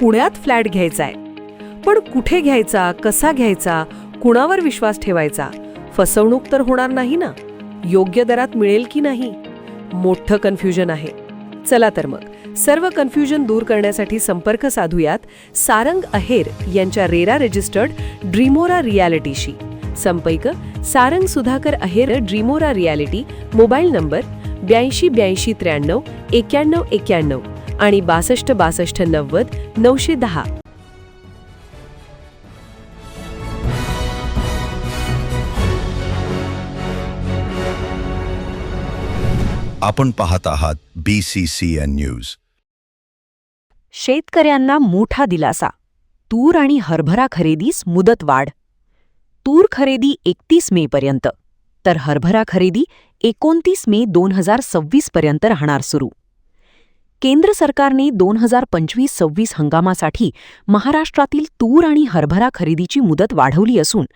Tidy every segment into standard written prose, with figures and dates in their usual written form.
पुण्यात फ्लॅट घ्यायचा आहे. पण कुठे घ्यायचा, कसा घ्यायचा, कुणावर विश्वास ठेवायचा? फसवणूक तर होणार नाही ना? योग्य दरात मिळेल की नाही? मोठं कन्फ्युजन आहे. चला तर मग सर्व कन्फ्युजन दूर करण्यासाठी संपर्क साधूयात सारंग अहेर यांच्या रेरा रजिस्टर्ड ड्रीमोरा रियालिटीशी. संपर्क सारंग सुधाकर अहेर, ड्रीमोरा रियालिटी. मोबाईल नंबर 82 83 93 91 आणि 62 62 90 910. आपण पाहत आहात BCCN न्यूज. शेतकऱ्यांना मोठा दिलासा. तूर आणि हरभरा खरेदीस मुदतवाढ. तूर खरेदी 31 मे पर्यंत, तर हरभरा खरेदी 29 मे 2026 पर्यंत राहणार सुरू. केंद्र सरकारने 2025-26 हंगामासाठी महाराष्ट्रातील तूर आणि हरभरा खरेदीची मुदत वाढवली असून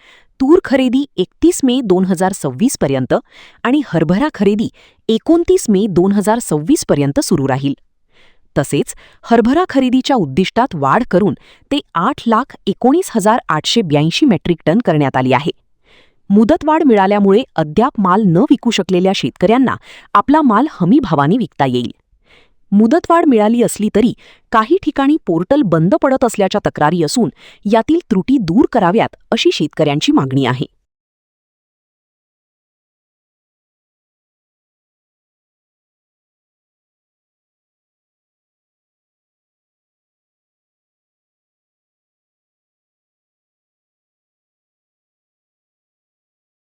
तूर खरेदी 31 मे 2026 पर्यंत आणि हरभरा खरेदी 29 मे 2026 पर्यंत सुरू राहील. तसेच हरभरा खरेदीच्या उद्दिष्टात वाढ करून ते 8,19,882 मेट्रिक टन करण्यात आली आहे. मुदतवाढ मिळाल्यामुळे अद्याप माल न विकू शकलेल्या शेतकऱ्यांना आपला माल हमी भावाने विकता येईल. मुदतवाढ मिळाली असली तरी काही ठिकाणी पोर्टल बंद पडत असल्याच्या तक्रारी असून यातील त्रुटी दूर कराव्यात अशी शेतकऱ्यांची मागणी आहे.